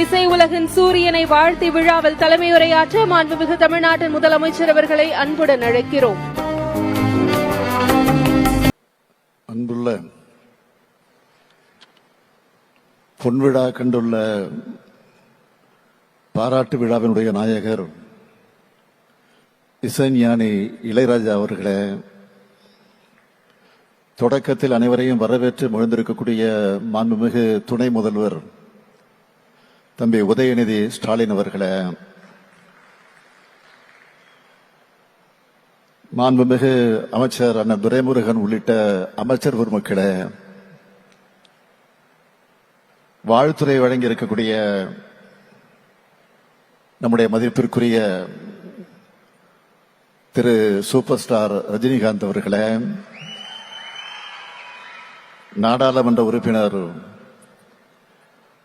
இசை உலகின் சூரியனை வாழ்த்தி விழாவில் தலைமையுரையாற்ற மாண்புமிகு தமிழ்நாட்டின் முதலமைச்சர் அவர்களை அன்புடன் அழைக்கிறோம். அன்புள்ள பொன்விழா கண்டுள்ள பாராட்டு விழாவினுடைய நாயகர் இசைஞானி இளையராஜா அவர்களே, தொடக்கத்தில் அனைவரையும் வரவேற்று மகிழ்ந்திருக்கக்கூடிய மாண்புமிகு துணை முதல்வர் தம்பி உதயநிதி ஸ்டாலின் அவர்களே, மாண்புமிகு அமைச்சர் அண்ணன் துரைமுருகன் உள்ளிட்ட அமைச்சர் பெருமக்களே, வாழ்த்துறை வழங்கி இருக்கக்கூடிய நம்முடைய மதிப்பிற்குரிய திரு சூப்பர் ஸ்டார் ரஜினிகாந்த் அவர்களே, நாடாளுமன்ற உறுப்பினர்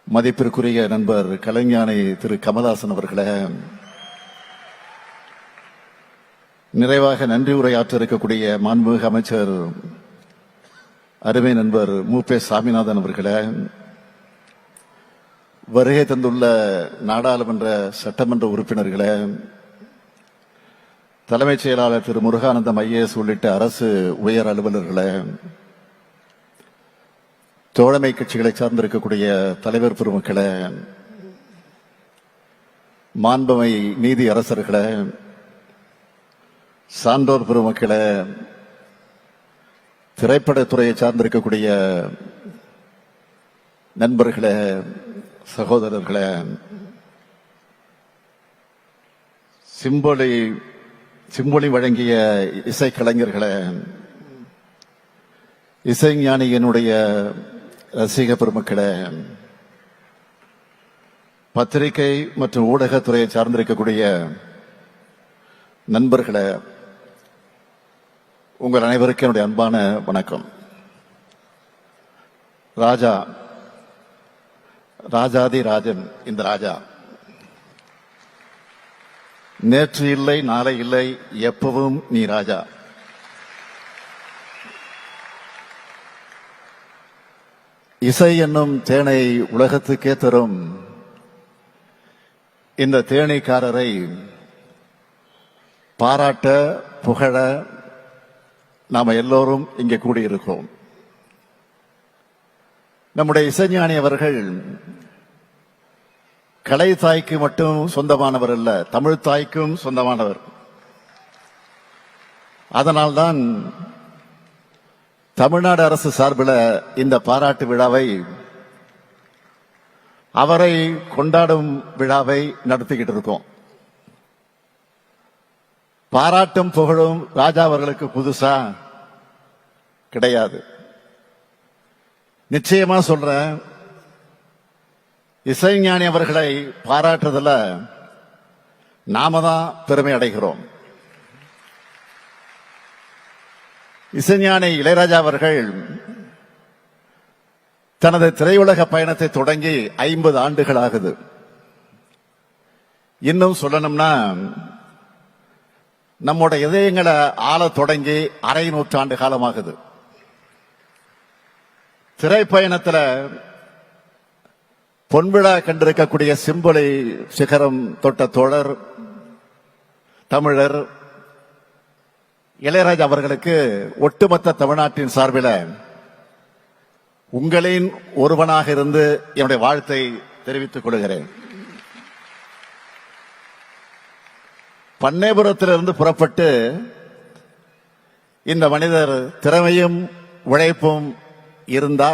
மதிப்பிற்குரிய நண்பர் கலைஞானி திரு கமலஹாசன் அவர்களே, நிறைவாக நன்றி உரையாற்ற இருக்கக்கூடிய மாண்புமிகு அமைச்சர் அருமை நண்பர் மு.பே. சாமிநாதன் அவர்களே, வருகை தந்துள்ள நாடாளுமன்ற சட்டமன்ற உறுப்பினர்களே, தலைமைச் செயலாளர் திரு முருகானந்தம் ஐஏஎஸ் உள்ளிட்ட அரசு உயர் அலுவலர்களே, தோழமை கட்சிகளை சார்ந்திருக்கக்கூடிய தலைவர் பெருமக்களே, மாண்புமை நீதி அரசர்களே, சான்றோர் பெருமக்களே, திரைப்படத்துறையை சார்ந்திருக்கக்கூடிய நண்பர்களே, சகோதரர்களே, சிம்பொலி வழங்கிய இசைக்கலைஞர்களே, இசைஞானியினுடைய ரசிக பெருமக்களே, பத்திரிகை மற்றும் ஊடகத்துறையை சார்ந்திருக்கக்கூடிய நண்பர்களே, உங்கள் அனைவருக்கும் என்னுடைய அன்பான வணக்கம். ராஜாதி ராஜன் இந்த ராஜா நேற்று இல்லை நாளை இல்லை எப்பவும் நீ ராஜா. இசை என்னும் தேனை உலகத்துக்கே தரும் இந்த தேனீக்காரரை பாராட்ட புகழ நாம எல்லோரும் இங்கே கூடியிருக்கோம். நம்முடைய இசைஞானி அவர்கள் கலை தாய்க்கு மட்டும் சொந்தமானவர் அல்ல, தமிழ் தாய்க்கும் சொந்தமானவர். அதனால்தான் தமிழ்நாடு அரசு சார்பில் இந்த பாராட்டு விழாவை, அவரை கொண்டாடும் விழாவை நடத்திக்கிட்டு இருக்கோம். பாராட்டும் புகழும் ராஜா அவர்களுக்கு புதுசா கிடையாது. நிச்சயமா சொல்றேன், இசைஞானி அவர்களை பாராட்டுறதுல நாம தான் பெருமை அடைகிறோம். இசைஞானி இளையராஜா அவர்கள் தனது திரையுலக பயணத்தை தொடங்கி 50 ஆண்டுகள் ஆகுது. இன்னும் சொல்லணும்னா நம்முடைய இதயங்களை ஆள தொடங்கி அரை நூற்றாண்டு காலமாகுது. திரைப்பயணத்தில் பொன்விழா கண்டிருக்கக்கூடிய சிம்பொலி சிகரம் தொட்ட தோழர் தமிழர் இளையராஜா அவர்களுக்கு ஒட்டுமொத்த தமிழ்நாட்டின் சார்பில் உங்களின் ஒருவனாக இருந்து என்னுடைய வாழ்த்தை தெரிவித்துக் கொள்கிறேன். பண்ணைபுரத்திலிருந்து புறப்பட்டு இந்த மனிதர் திறமையும் உழைப்பும் இருந்தா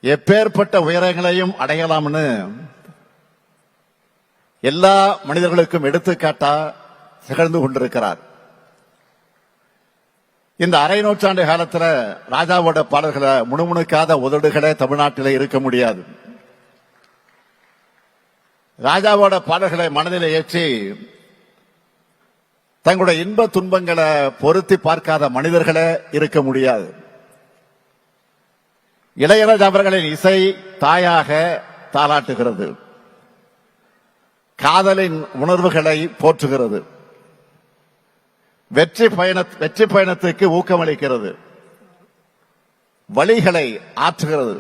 எப்பேற்பட்ட உயரங்களையும் அடையலாம்னு எல்லா மனிதர்களுக்கும் எடுத்துக்காட்டா திகழ்ந்து கொண்டிருக்கிறார். இந்த அரை நூற்றாண்டு காலத்தில் ராஜாவோட பாடல்களை முணுமுணுக்காத உதடுகளே தமிழ்நாட்டில் இருக்க முடியாது. ராஜாவோட பாடல்களை மனதில் ஏற்றி தங்களுடைய இன்ப துன்பங்களை பொருத்தி பார்க்காத மனிதர்களே இருக்க முடியாது. இளையராஜா அவர்களின் இசை தாயாக தாலாட்டுகிறது, காதலின் உணர்வுகளை போற்றுகிறது, வெற்றி பயணத்துக்கு ஊக்கமளிக்கிறது, வழிகளை ஆற்றுகிறது.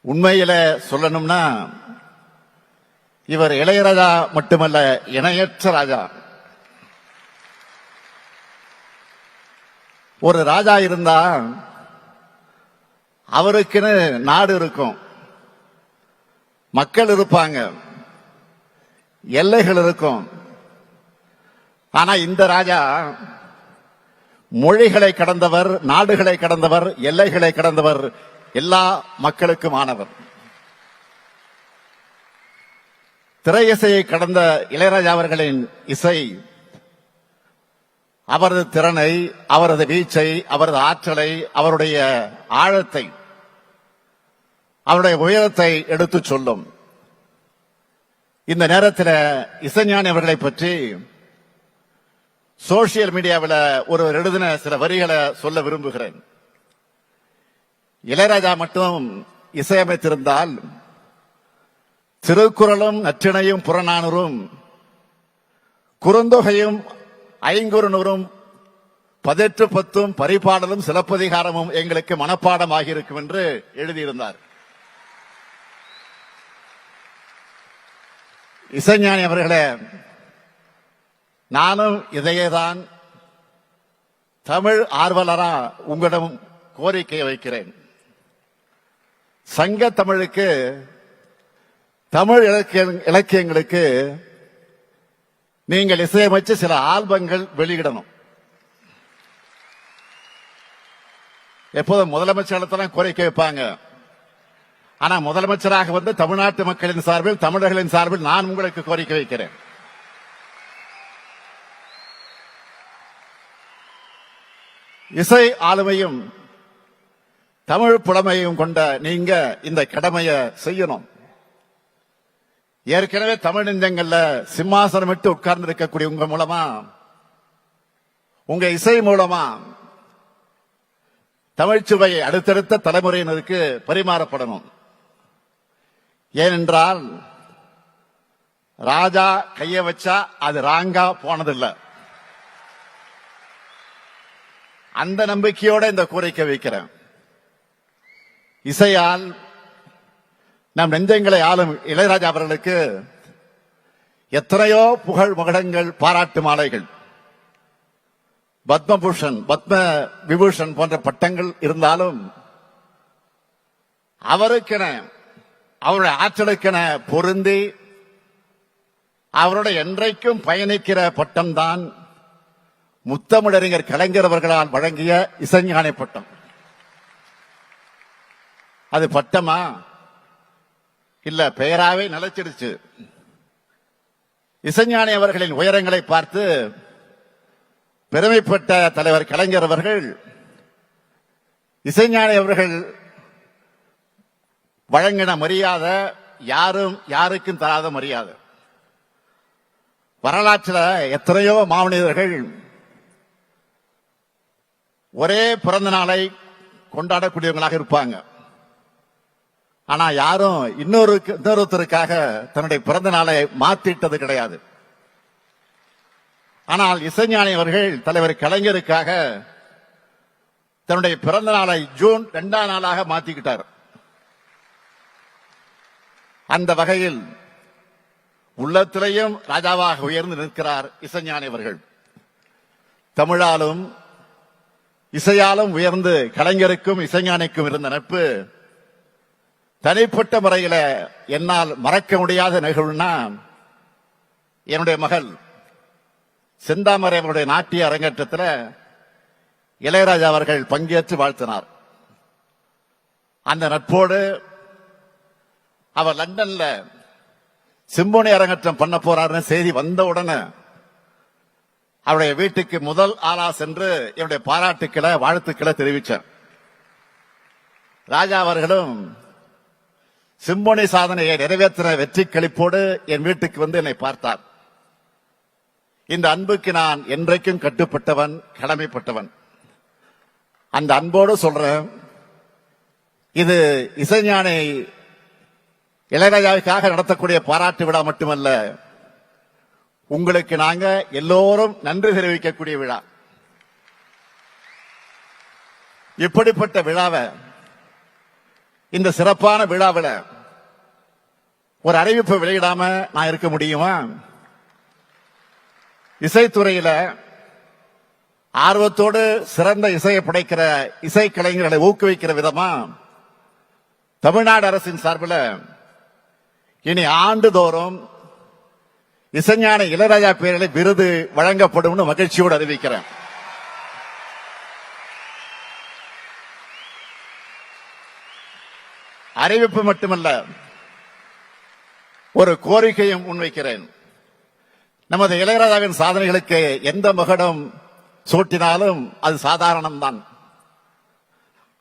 உண்மையில சொல்லணும்னா இவர் இளையராஜா மட்டுமல்ல, இணையற்ற ராஜா. ஒரு ராஜா இருந்தா அவருக்குன்னு நாடு இருக்கும், மக்கள் இருப்பாங்க, எல்லைகள் இருக்கும். ஆனா இந்த ராஜா மொழிகளை கடந்தவர், நாடுகளை கடந்தவர், எல்லைகளை கடந்தவர், எல்லா மக்களுக்கும் ஆனவர். திரையிசையை கடந்த இளையராஜா அவர்களின் இசை அவரது திறனை, அவரது வீச்சை, அவரது ஆற்றலை, அவருடைய ஆழத்தை, அவருடைய உயரத்தை எடுத்துச் சொல்லும். இந்த நேரத்தில் இசைஞானி அவர்களை பற்றி சோசியல் மீடியாவில் ஒருவர் எழுதின சில வரிகளை சொல்ல விரும்புகிறேன். இளையராஜா மட்டும் இசையமைத்திருந்தால் திருக்குறளும் நற்றிணையும் புறநானூறும் குறுந்தொகையும் ஐங்குறுநூறும் 18 பரிபாடலும் சிலப்பதிகாரமும் எங்களுக்கு மனப்பாடமாகி இருக்கும் என்று எழுதியிருந்தார். இசைஞானி அவர்களே, நானும் இதையேதான் தமிழ் ஆர்வலரா உங்களிடம் கோரிக்கை வைக்கிறேன். சங்க தமிழுக்கு, தமிழ் இலக்கியங்களுக்கு நீங்கள் இசையமைச்சு சில ஆல்பங்கள் வெளியிடணும். எப்போதும் முதலமைச்சர் கோரிக்கை வைப்பாங்க. ஆனா முதலமைச்சராக வந்து தமிழ்நாட்டு மக்களின் சார்பில், தமிழர்களின் சார்பில் நான் உங்களுக்கு கோரிக்கை வைக்கிறேன். இசை ஆளுமையும் தமிழ் புலமையும் கொண்ட நீங்க இந்த கடமையை செய்யணும். ஏற்கனவே தமிழ் நெஞ்சங்கள்ல சிம்மாசனம் விட்டு உட்கார்ந்து இருக்கக்கூடிய உங்க மூலமா, உங்க இசை மூலமா தமிழ்ச்சுவை அடுத்தடுத்த தலைமுறையினருக்கு பரிமாறப்படணும். ஏனென்றால் ராஜா கைய வச்சா அது ராங்கா போனதில்லை. அந்த நம்பிக்கையோட இந்த கோரிக்கை வைக்கிறேன். இசையால் நம் நெஞ்சங்களை ஆளும் இளையராஜா அவர்களுக்கு எத்தனையோ புகழ் மகுடங்கள், பாராட்டு மாலைகள், பத்மபூஷன், பத்ம விபூஷன் போன்ற பட்டங்கள் இருந்தாலும் அவருக்கென, அவருடைய ஆற்றலுக்கென பொருந்தி அவருடைய என்றைக்கும் பயணிக்கிற பட்டம்தான் முத்தமிழறிஞர் கலைஞர் அவர்களால் வழங்கிய இசைஞானி பட்டம். அது பட்டமா இல்ல பெயராவே நிலைச்சிருச்சு. இசைஞானி அவர்களின் உயரங்களை பார்த்து பெருமைப்பட்ட தலைவர் கலைஞர் அவர்கள் இசைஞானி அவர்கள் வழங்கின மரியாதை யாரும் யாருக்கும் தராத மரியாதை. வரலாற்றில் எத்தனையோ மாமனிதர்கள் ஒரே பிறந்த நாளை கொண்டாடக்கூடியவங்களாக இருப்பாங்க. ஆனா யாரும் இன்னொருத்தருக்காக தன்னுடைய பிறந்த நாளை மாத்திட்டது கிடையாது. ஆனால் இசைஞானி அவர்கள் தலைவர் கலைஞருக்காக தன்னுடைய பிறந்த நாளை ஜூன் 2ஆம் நாளாக மாத்திக்கிட்டார். அந்த வகையில் உள்ளத்திலேயும் ராஜாவாக உயர்ந்து நிற்கிறார் இசைஞானி அவர்கள். தமிழாலும் இசையாலும் உயர்ந்து கலைஞருக்கும் இசைஞானிக்கும் இருந்த நட்பு தனிப்பட்ட முறையில் என்னால் மறக்க முடியாத நிகழ்வுனா, என்னுடைய மகள் செந்தாமரை அவருடைய நாட்டிய அரங்கேற்றத்தில் இளையராஜா அவர்கள் பங்கேற்று வாழ்த்தினார். அந்த நட்போடு அவர் லண்டன்ல சிம்போனி அரங்கேற்றம் பண்ண போறாருன்னு செய்தி வந்த உடனே அவருடைய வீட்டுக்கு முதல் ஆளா சென்று என்னுடைய பாராட்டுக்களை, வாழ்த்துக்களை தெரிவித்தார். ராஜா அவர்களும் சிம்போனி சாதனையை நிறைவேற்றின வெற்றி களிப்போடு என் வீட்டுக்கு வந்து என்னை பார்த்தார். இந்த அன்புக்கு நான் என்றைக்கும் கட்டுப்பட்டவன், கடமைப்பட்டவன். அந்த அன்போடு சொல்றேன், இது இசைஞானி இளையராஜாவுக்காக நடத்தக்கூடிய பாராட்டு விழா மட்டுமல்ல, உங்களுக்கு நாங்க எல்லோரும் நன்றி தெரிவிக்கக்கூடிய விழா. இப்படிப்பட்ட விழாவை இந்த சிறப்பான விழாவில் ஒரு அறிவிப்பு வெளியிடாம நான் இருக்க முடியுமா? இசைத்துறையில ஆர்வத்தோடு சிறந்த இசையை படைக்கிற இசைக்கலைஞர்களை ஊக்குவிக்கிற விதமா தமிழ்நாடு அரசின் சார்பில் இனி ஆண்டுதோறும் இசைஞானி இளையராஜா பேரில் விருது வழங்கப்படும் மகிழ்ச்சியோடு அறிவிக்கிறேன். அறிவிப்பு மட்டுமல்ல, ஒரு கோரிக்கையும் முன்வைக்கிறேன். நமது இளையராஜாவின் சாதனைகளுக்கு எந்த மகுடம் சூட்டினாலும் அது சாதாரணம்தான்.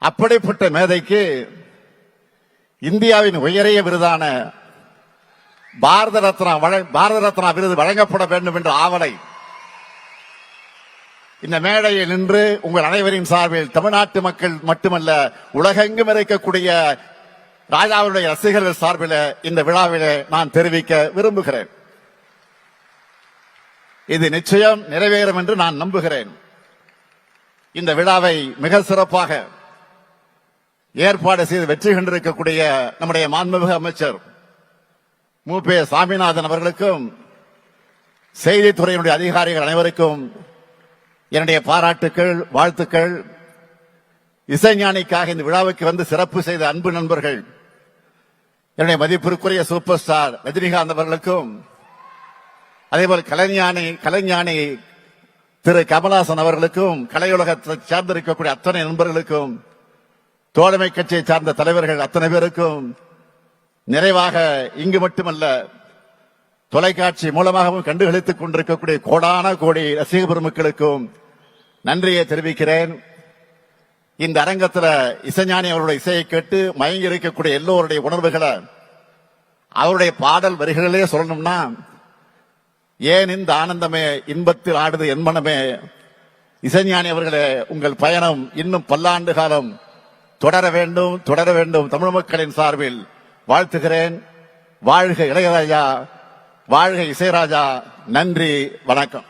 அப்படிப்பட்ட மேதைக்கு இந்தியாவின் உயரிய விருதான பாரத ரத்னா விருது வழங்கப்பட வேண்டும் என்ற ஆவலை இந்த மேடையில் நின்று உங்கள் அனைவரின் சார்பில் தமிழ்நாட்டு மக்கள் மட்டுமல்ல உலகெங்கும் இருக்கக்கூடிய ராஜாவுடைய ரசிகர்கள் சார்பில் இந்த விழாவிலே நான் தெரிவிக்க விரும்புகிறேன். இது நிச்சயம் நிறைவேறும் என்று நான் நம்புகிறேன். இந்த விழாவை மிக சிறப்பாக ஏற்பாடு செய்து வெற்றி கண்டிருக்கக்கூடிய நம்முடைய மாண்புமிகு அமைச்சர் மு.பே. சாமிநாதன் அவர்களுக்கும் செய்தித்துறையினுடைய அதிகாரிகள் அனைவருக்கும் என்னுடைய பாராட்டுக்கள், வாழ்த்துக்கள். இசைஞானிக்காக இந்த விழாவுக்கு வந்து சிறப்பு செய்த அன்பு நண்பர்கள் என்னுடைய மதிப்பிற்குரிய சூப்பர் ஸ்டார் ரஜினிகாந்த் அவர்களுக்கும், அதேபோல் கலைஞானி திரு கமலஹாசன் அவர்களுக்கும், கலையுலகத்தை சார்ந்திருக்கக்கூடிய அத்தனை நண்பர்களுக்கும், தோழமை கட்சியை சார்ந்த தலைவர்கள் அத்தனை பேருக்கும், நிறைவாக இங்கு மட்டுமல்ல தொலைக்காட்சி மூலமாகவும் கண்டுகளித்துக் கொண்டிருக்கக்கூடிய கோடான கோடி ரசிக பெருமக்களுக்கும் நன்றியை தெரிவிக்கிறேன். இந்த அரங்கத்தில் இசைஞானி அவருடைய இசையை கேட்டு மயங்கி இருக்கக்கூடிய எல்லோருடைய உணர்வுகளை அவருடைய பாடல் வரிகளிலே சொல்லணும்னா, ஏன் இந்த ஆனந்தமே இன்பத்தில் ஆடுது என் மனமே. இசைஞானி அவர்களே, உங்கள் பயணம் இன்னும் பல்லாண்டு காலம் தொடர வேண்டும், தொடர வேண்டும். தமிழ் மக்களின் சார்பில் வாழ்த்துகிறேன். வாழ்க இளையராஜா, வாழ்க இசைராஜா. நன்றி, வணக்கம்.